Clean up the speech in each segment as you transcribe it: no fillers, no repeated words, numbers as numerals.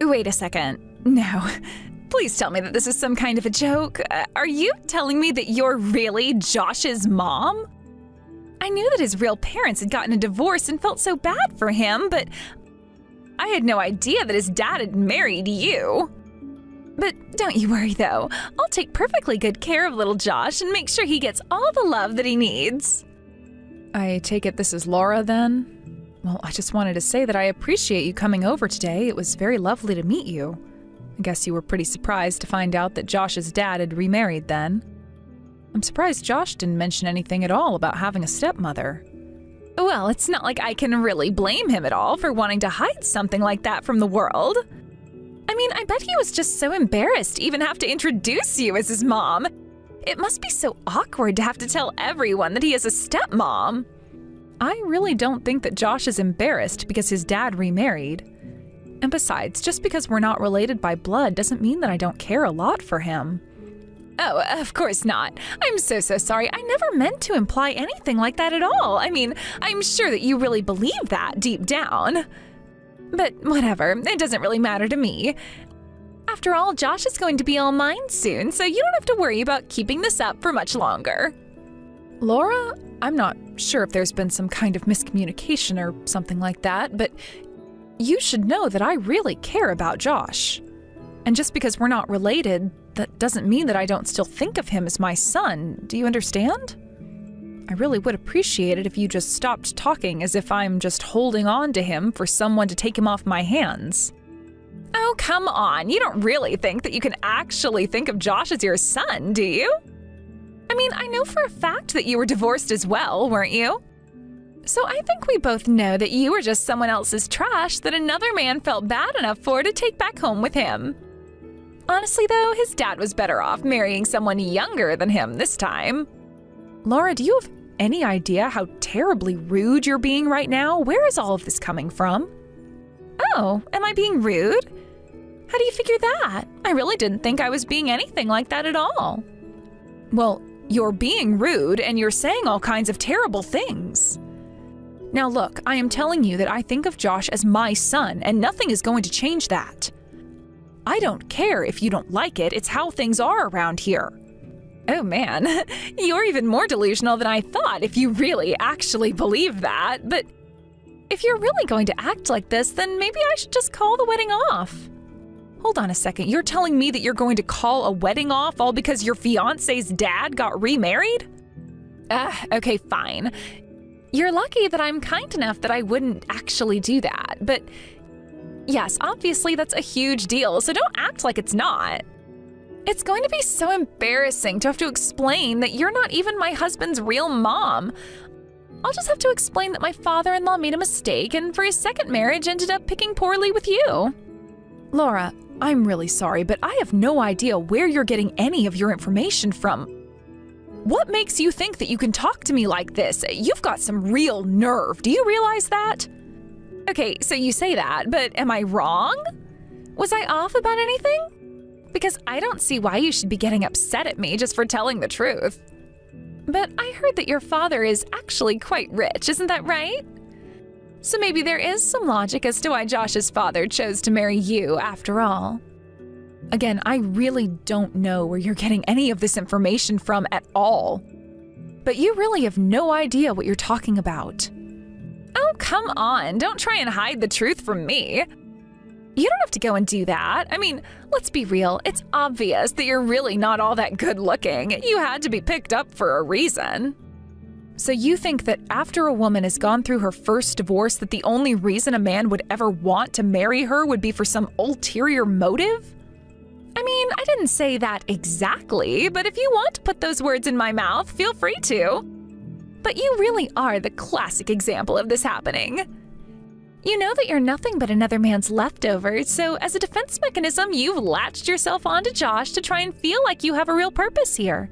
Wait a second. No. Please tell me that this is some kind of a joke. Are you telling me that you're really Josh's mom? I knew that his real parents had gotten a divorce and felt so bad for him, but I had no idea that his dad had married you. But don't you worry, though. I'll take perfectly good care of little Josh and make sure he gets all the love that he needs. I take it this is Laura, then? Well, I just wanted to say that I appreciate you coming over today. It was very lovely to meet you. I guess you were pretty surprised to find out that Josh's dad had remarried then. I'm surprised Josh didn't mention anything at all about having a stepmother. Well, it's not like I can really blame him at all for wanting to hide something like that from the world. I mean, I bet he was just so embarrassed to even have to introduce you as his mom. It must be so awkward to have to tell everyone that he is a stepmom. I really don't think that Josh is embarrassed because his dad remarried. And besides, just because we're not related by blood doesn't mean that I don't care a lot for him. Oh, of course not. I'm so sorry. I never meant to imply anything like that at all. I mean, I'm sure that you really believe that deep down. But whatever, it doesn't really matter to me. After all, Josh is going to be all mine soon, so you don't have to worry about keeping this up for much longer. Laura, I'm not sure if there's been some kind of miscommunication or something like that, but you should know that I really care about Josh. And just because we're not related, that doesn't mean that I don't still think of him as my son. Do you understand? I really would appreciate it if you just stopped talking as if I'm just holding on to him for someone to take him off my hands. Oh, come on. You don't really think that you can actually think of Josh as your son, do you? I mean, I know for a fact that you were divorced as well, weren't you? So I think we both know that you were just someone else's trash that another man felt bad enough for to take back home with him. Honestly, though, his dad was better off marrying someone younger than him this time. Laura, do you have any idea how terribly rude you're being right now? Where is all of this coming from? Oh, am I being rude? How do you figure that? I really didn't think I was being anything like that at all. Well, you're being rude and you're saying all kinds of terrible things. Now look, I am telling you that I think of Josh as my son, and nothing is going to change that. I don't care if you don't like it, it's how things are around here. Oh man, you're even more delusional than I thought if you really actually believe that. But if you're really going to act like this, then maybe I should just call the wedding off. Hold on a second, you're telling me that you're going to call a wedding off all because your fiance's dad got remarried? Okay, fine. You're lucky that I'm kind enough that I wouldn't actually do that, but yes, obviously that's a huge deal, so don't act like it's not. It's going to be so embarrassing to have to explain that you're not even my husband's real mom. I'll just have to explain that my father-in-law made a mistake and for his second marriage ended up picking poorly with you. Laura, I'm really sorry, but I have no idea where you're getting any of your information from. What makes you think that you can talk to me like this? You've got some real nerve. Do you realize that? Okay, so you say that, but am I wrong? Was I off about anything? Because I don't see why you should be getting upset at me just for telling the truth. But I heard that your father is actually quite rich, isn't that right? So maybe there is some logic as to why Josh's father chose to marry you after all. Again, I really don't know where you're getting any of this information from at all. But you really have no idea what you're talking about. Oh, come on, don't try and hide the truth from me. You don't have to go and do that. I mean, let's be real, it's obvious that you're really not all that good looking. You had to be picked up for a reason. So you think that after a woman has gone through her first divorce that the only reason a man would ever want to marry her would be for some ulterior motive? I mean, I didn't say that exactly, but if you want to put those words in my mouth, feel free to. But you really are the classic example of this happening. You know that you're nothing but another man's leftovers, so as a defense mechanism, you've latched yourself onto Josh to try and feel like you have a real purpose here.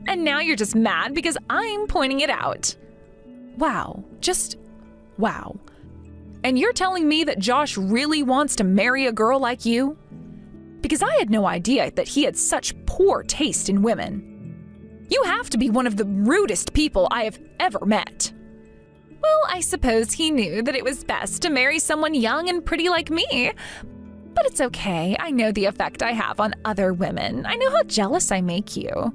And now you're just mad because I'm pointing it out. Wow, just wow. And you're telling me that Josh really wants to marry a girl like you? Because I had no idea that he had such poor taste in women. You have to be one of the rudest people I have ever met. Well, I suppose he knew that it was best to marry someone young and pretty like me. But it's okay. I know the effect I have on other women. I know how jealous I make you.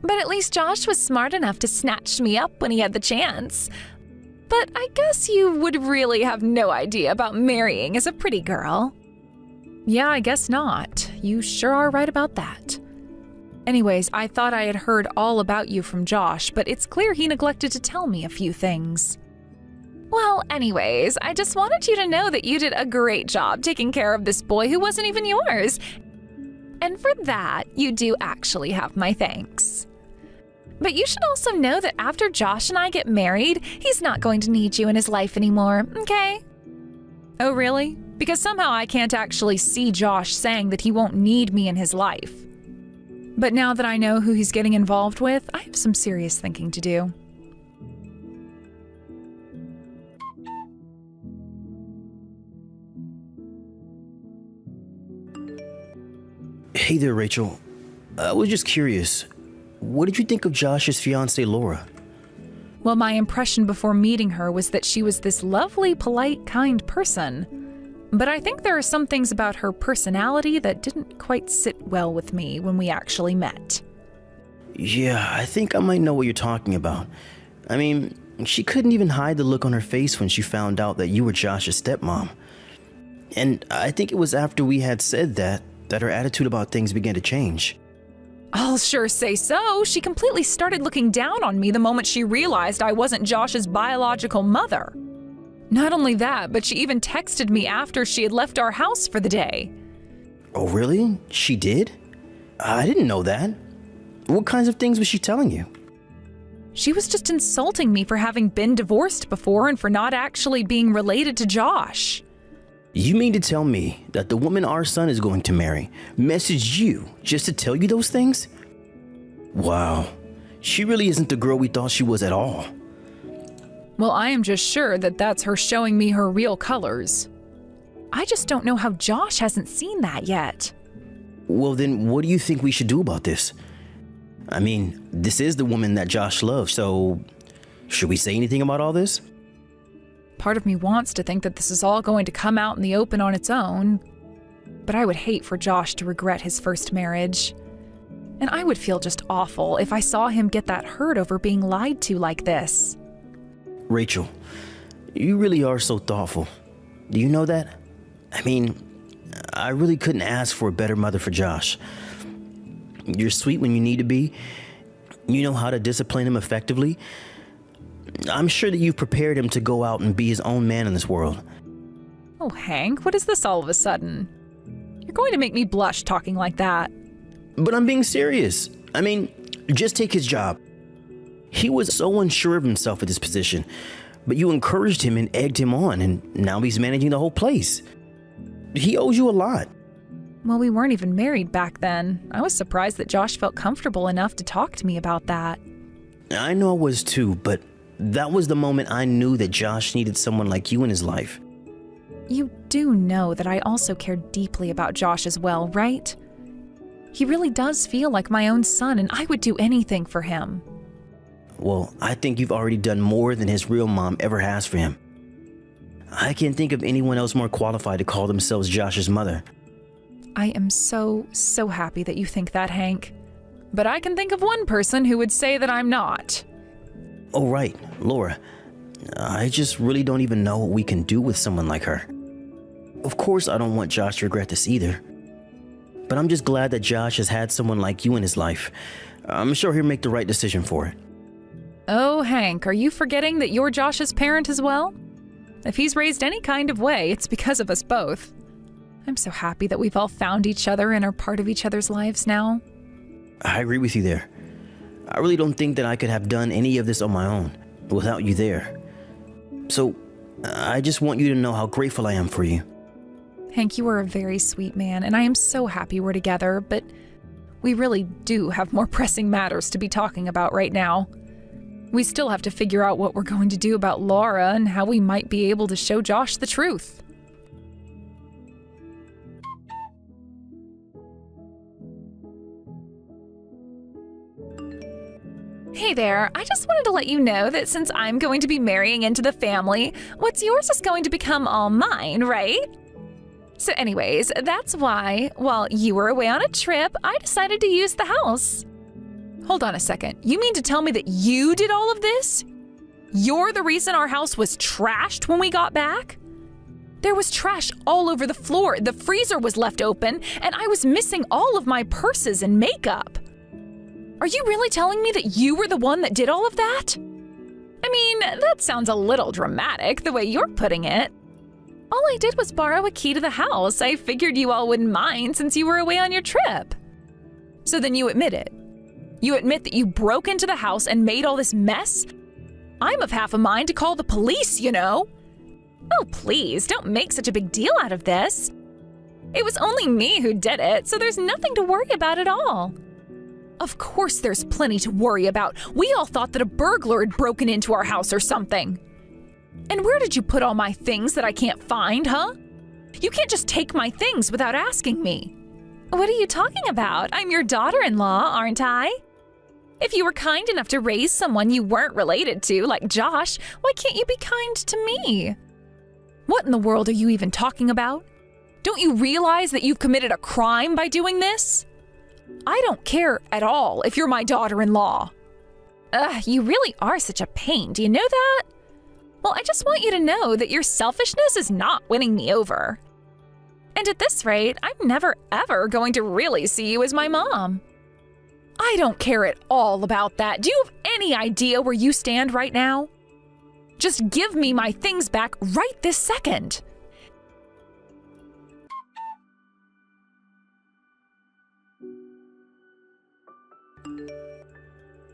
But at least Josh was smart enough to snatch me up when he had the chance. But I guess you would really have no idea about marrying as a pretty girl. Yeah, I guess not. You sure are right about that. Anyways, I thought I had heard all about you from Josh, but it's clear he neglected to tell me a few things. Well, anyways, I just wanted you to know that you did a great job taking care of this boy who wasn't even yours. And for that, you do actually have my thanks. But you should also know that after Josh and I get married, he's not going to need you in his life anymore, okay? Oh, really? Because somehow I can't actually see Josh saying that he won't need me in his life. But now that I know who he's getting involved with, I have some serious thinking to do. Hey there, Rachel. I was just curious. What did you think of Josh's fiancée, Laura? Well, my impression before meeting her was that she was this lovely, polite, kind person. But I think there are some things about her personality that didn't quite sit well with me when we actually met. Yeah, I think I might know what you're talking about. I mean, she couldn't even hide the look on her face when she found out that you were Josh's stepmom. And I think it was after we had said that her attitude about things began to change. I'll sure say so. She completely started looking down on me the moment she realized I wasn't Josh's biological mother. Not only that, but she even texted me after she had left our house for the day. Oh, really? She did? I didn't know that. What kinds of things was she telling you? She was just insulting me for having been divorced before and for not actually being related to Josh. You mean to tell me that the woman our son is going to marry messaged you just to tell you those things? Wow, she really isn't the girl we thought she was at all. Well, I am just sure that that's her showing me her real colors. I just don't know how Josh hasn't seen that yet. Well, then what do you think we should do about this? I mean, this is the woman that Josh loves, so should we say anything about all this? Part of me wants to think that this is all going to come out in the open on its own, but I would hate for Josh to regret his first marriage. And I would feel just awful if I saw him get that hurt over being lied to like this. Rachel, you really are so thoughtful. Do you know that? I mean, I really couldn't ask for a better mother for Josh. You're sweet when you need to be. You know how to discipline him effectively. I'm sure that you've prepared him to go out and be his own man in this world. Oh, Hank, what is this all of a sudden? You're going to make me blush talking like that. But I'm being serious. I mean, just take his job. He was so unsure of himself at this position, but you encouraged him and egged him on, and now he's managing the whole place. He owes you a lot. Well, we weren't even married back then. I was surprised that Josh felt comfortable enough to talk to me about that. I know I was too, but that was the moment I knew that Josh needed someone like you in his life. You do know that I also care deeply about Josh as well, right? He really does feel like my own son, and I would do anything for him. Well, I think you've already done more than his real mom ever has for him. I can't think of anyone else more qualified to call themselves Josh's mother. I am so happy that you think that, Hank. But I can think of one person who would say that I'm not. Oh, right, Laura. I just really don't even know what we can do with someone like her. Of course, I don't want Josh to regret this either. But I'm just glad that Josh has had someone like you in his life. I'm sure he'll make the right decision for it. Oh, Hank, are you forgetting that you're Josh's parent as well? If he's raised any kind of way, it's because of us both. I'm so happy that we've all found each other and are part of each other's lives now. I agree with you there. I really don't think that I could have done any of this on my own without you there. So, I just want you to know how grateful I am for you. Hank, you are a very sweet man, and I am so happy we're together, but we really do have more pressing matters to be talking about right now. We still have to figure out what we're going to do about Laura and how we might be able to show Josh the truth. Hey there, I just wanted to let you know that since I'm going to be marrying into the family, what's yours is going to become all mine, right? So anyways, that's why, while you were away on a trip, I decided to use the house. Hold on a second. You mean to tell me that you did all of this? You're the reason our house was trashed when we got back? There was trash all over the floor, the freezer was left open, and I was missing all of my purses and makeup. Are you really telling me that you were the one that did all of that? I mean, that sounds a little dramatic the way you're putting it. All I did was borrow a key to the house. I figured you all wouldn't mind since you were away on your trip. So then you admit it. You admit that you broke into the house and made all this mess? I'm of half a mind to call the police, you know. Oh, please, don't make such a big deal out of this. It was only me who did it, so there's nothing to worry about at all. Of course there's plenty to worry about. We all thought that a burglar had broken into our house or something. And where did you put all my things that I can't find, huh? You can't just take my things without asking me. What are you talking about? I'm your daughter-in-law, aren't I? If you were kind enough to raise someone you weren't related to, like Josh, why can't you be kind to me? What in the world are you even talking about? Don't you realize that you've committed a crime by doing this? I don't care at all if you're my daughter-in-law. Ugh, you really are such a pain, do you know that? Well, I just want you to know that your selfishness is not winning me over. And at this rate, I'm never ever going to really see you as my mom. I don't care at all about that. Do you have any idea where you stand right now? Just give me my things back right this second.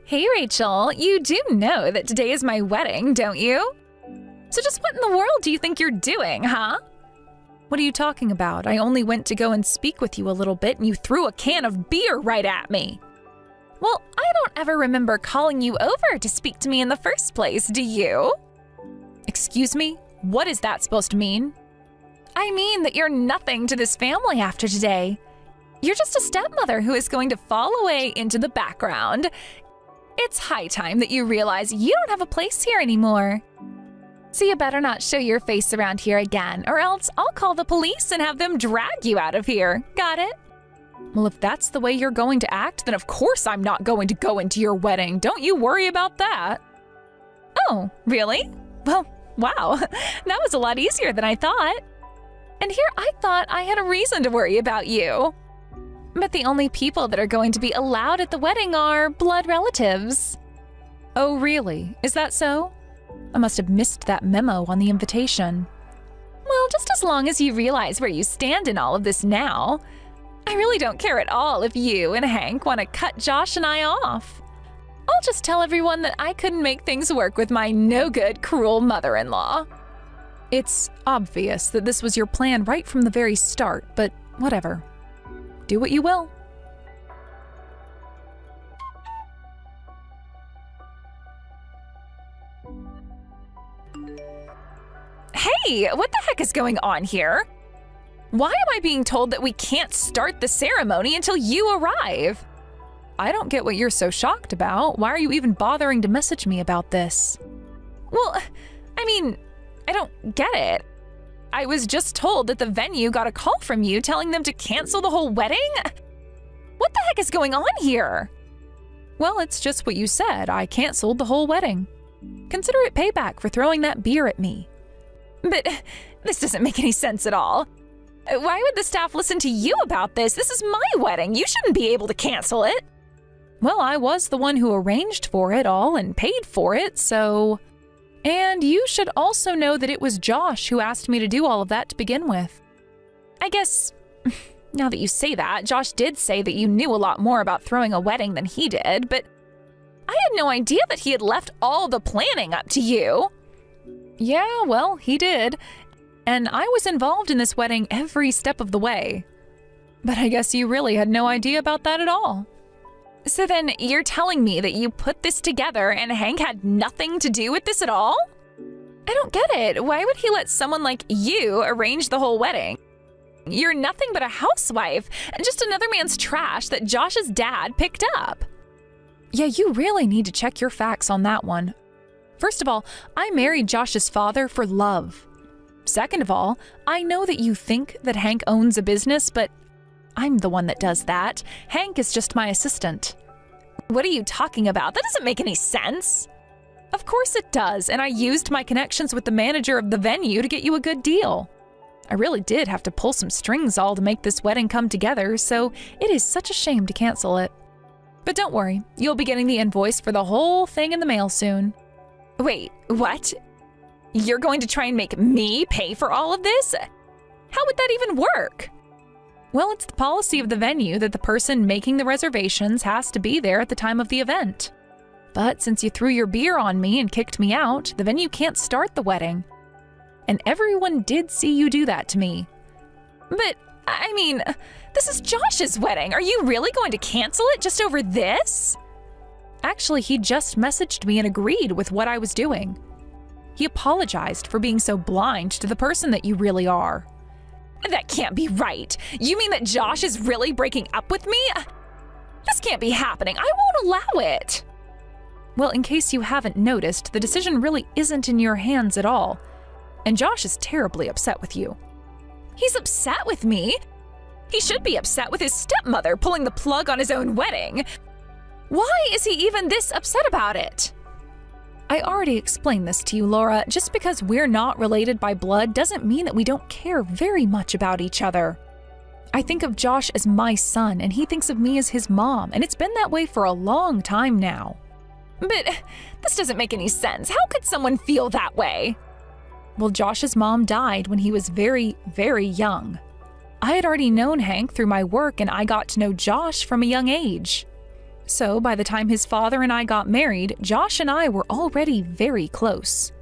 Hey, Rachel, you do know that today is my wedding, don't you? So just what in the world do you think you're doing, huh? What are you talking about? I only went to go and speak with you a little bit and you threw a can of beer right at me. Well, I don't ever remember calling you over to speak to me in the first place, do you? Excuse me? What is that supposed to mean? I mean that you're nothing to this family after today. You're just a stepmother who is going to fall away into the background. It's high time that you realize you don't have a place here anymore. So you better not show your face around here again, or else I'll call the police and have them drag you out of here. Got it? Well, if that's the way you're going to act, then of course I'm not going to go into your wedding. Don't you worry about that. Oh, really? Well, wow, that was a lot easier than I thought. And here I thought I had a reason to worry about you. But the only people that are going to be allowed at the wedding are blood relatives. Oh, really? Is that so? I must have missed that memo on the invitation. Well, just as long as you realize where you stand in all of this now. I really don't care at all if you and Hank want to cut Josh and I off. I'll just tell everyone that I couldn't make things work with my no-good, cruel mother-in-law. It's obvious that this was your plan right from the very start, but whatever. Do what you will. Hey, what the heck is going on here? Why am I being told that we can't start the ceremony until you arrive? I don't get what you're so shocked about. Why are you even bothering to message me about this? Well, I mean, I don't get it. I was just told that the venue got a call from you telling them to cancel the whole wedding? What the heck is going on here? Well, it's just what you said. I canceled the whole wedding. Consider it payback for throwing that beer at me. But this doesn't make any sense at all. Why would the staff listen to you about this? This is my wedding. You shouldn't be able to cancel it. Well, I was the one who arranged for it all and paid for it, so... And you should also know that it was Josh who asked me to do all of that to begin with. I guess, now that you say that, Josh did say that you knew a lot more about throwing a wedding than he did, but I had no idea that he had left all the planning up to you. Yeah, well, he did. And I was involved in this wedding every step of the way. But I guess you really had no idea about that at all. So then you're telling me that you put this together and Hank had nothing to do with this at all? I don't get it. Why would he let someone like you arrange the whole wedding? You're nothing but a housewife and just another man's trash that Josh's dad picked up. Yeah, you really need to check your facts on that one. First of all, I married Josh's father for love. Second of all, I know that you think that Hank owns a business, but I'm the one that does that. Hank is just my assistant. What are you talking about? That doesn't make any sense. Of course it does, and I used my connections with the manager of the venue to get you a good deal. I really did have to pull some strings all to make this wedding come together, so it is such a shame to cancel it. But don't worry, you'll be getting the invoice for the whole thing in the mail soon. Wait, what? You're going to try and make me pay for all of this? How would that even work? Well, it's the policy of the venue that the person making the reservations has to be there at the time of the event. But since you threw your beer on me and kicked me out, the venue can't start the wedding. And everyone did see you do that to me. But, I mean, this is Josh's wedding. Are you really going to cancel it just over this? Actually, he just messaged me and agreed with what I was doing. He apologized for being so blind to the person that you really are. That can't be right. You mean that Josh is really breaking up with me? This can't be happening. I won't allow it. Well, in case you haven't noticed, the decision really isn't in your hands at all. And Josh is terribly upset with you. He's upset with me? He should be upset with his stepmother pulling the plug on his own wedding. Why is he even this upset about it? I already explained this to you, Laura. Just because we're not related by blood doesn't mean that we don't care very much about each other. I think of Josh as my son, and he thinks of me as his mom, and it's been that way for a long time now. But this doesn't make any sense. How could someone feel that way? Well, Josh's mom died when he was very, very young. I had already known Hank through my work, and I got to know Josh from a young age. So by the time his father and I got married, Josh and I were already very close.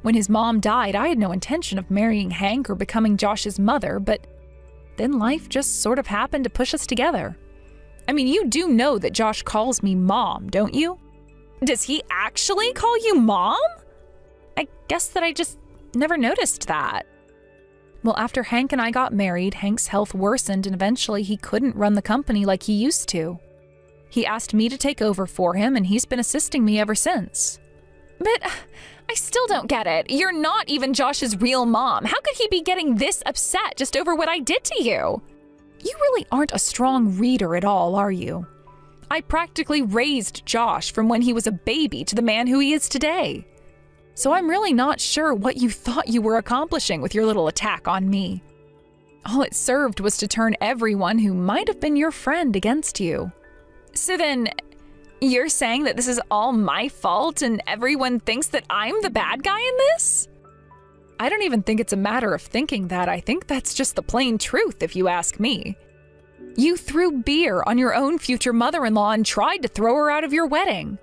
When his mom died, I had no intention of marrying Hank or becoming Josh's mother, but then life just sort of happened to push us together. I mean, you do know that Josh calls me Mom, don't you? Does he actually call you Mom? I guess that I just never noticed that. Well, after Hank and I got married, Hank's health worsened and eventually he couldn't run the company like he used to. He asked me to take over for him, and he's been assisting me ever since. But I still don't get it. You're not even Josh's real mom. How could he be getting this upset just over what I did to you? You really aren't a strong reader at all, are you? I practically raised Josh from when he was a baby to the man who he is today. So I'm really not sure what you thought you were accomplishing with your little attack on me. All it served was to turn everyone who might have been your friend against you. So then, you're saying that this is all my fault and everyone thinks that I'm the bad guy in this? I don't even think it's a matter of thinking that. I think that's just the plain truth, if you ask me. You threw beer on your own future mother-in-law and tried to throw her out of your wedding.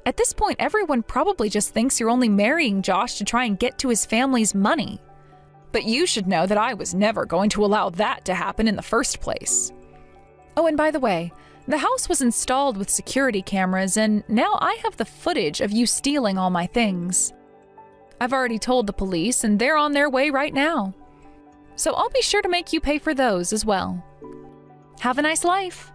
At this point, everyone probably just thinks you're only marrying Josh to try and get to his family's money. But you should know that I was never going to allow that to happen in the first place. Oh, and by the way, the house was installed with security cameras, and now I have the footage of you stealing all my things. I've already told the police, and they're on their way right now. So I'll be sure to make you pay for those as well. Have a nice life.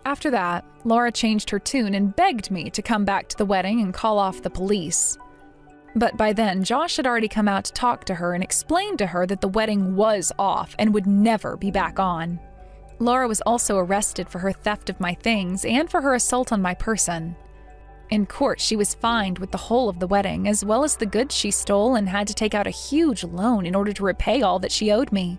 After that, Laura changed her tune and begged me to come back to the wedding and call off the police. But by then, Josh had already come out to talk to her and explained to her that the wedding was off and would never be back on. Laura was also arrested for her theft of my things and for her assault on my person. In court, she was fined with the whole of the wedding, as well as the goods she stole, and had to take out a huge loan in order to repay all that she owed me.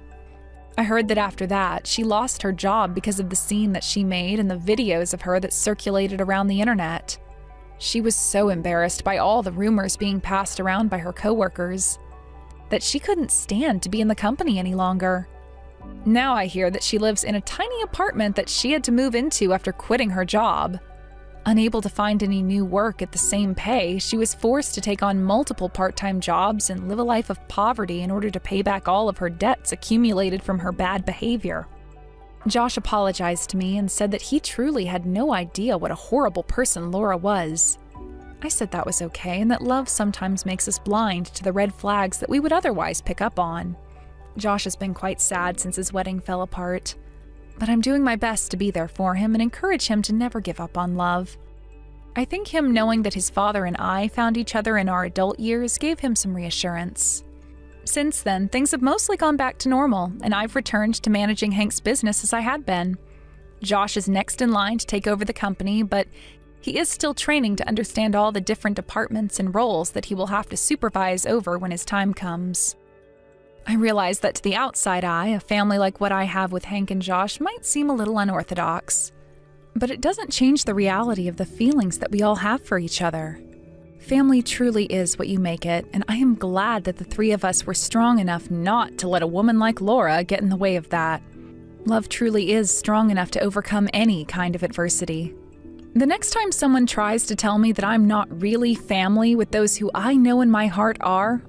I heard that after that, she lost her job because of the scene that she made and the videos of her that circulated around the internet. She was so embarrassed by all the rumors being passed around by her coworkers that she couldn't stand to be in the company any longer. Now I hear that she lives in a tiny apartment that she had to move into after quitting her job. Unable to find any new work at the same pay, she was forced to take on multiple part-time jobs and live a life of poverty in order to pay back all of her debts accumulated from her bad behavior. Josh apologized to me and said that he truly had no idea what a horrible person Laura was. I said that was okay and that love sometimes makes us blind to the red flags that we would otherwise pick up on. Josh has been quite sad since his wedding fell apart. But I'm doing my best to be there for him and encourage him to never give up on love. I think him knowing that his father and I found each other in our adult years gave him some reassurance. Since then, things have mostly gone back to normal, and I've returned to managing Hank's business as I had been. Josh is next in line to take over the company, but he is still training to understand all the different departments and roles that he will have to supervise over when his time comes. I realize that to the outside eye, a family like what I have with Hank and Josh might seem a little unorthodox. But it doesn't change the reality of the feelings that we all have for each other. Family truly is what you make it, and I am glad that the three of us were strong enough not to let a woman like Laura get in the way of that. Love truly is strong enough to overcome any kind of adversity. The next time someone tries to tell me that I'm not really family with those who I know in my heart are,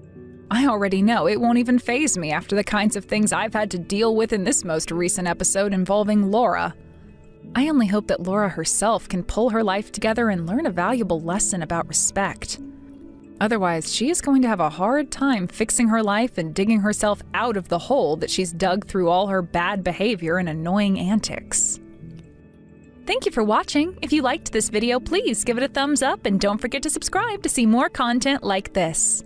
I already know it won't even faze me after the kinds of things I've had to deal with in this most recent episode involving Laura. I only hope that Laura herself can pull her life together and learn a valuable lesson about respect. Otherwise, she is going to have a hard time fixing her life and digging herself out of the hole that she's dug through all her bad behavior and annoying antics. Thank you for watching. If you liked this video, please give it a thumbs up and don't forget to subscribe to see more content like this.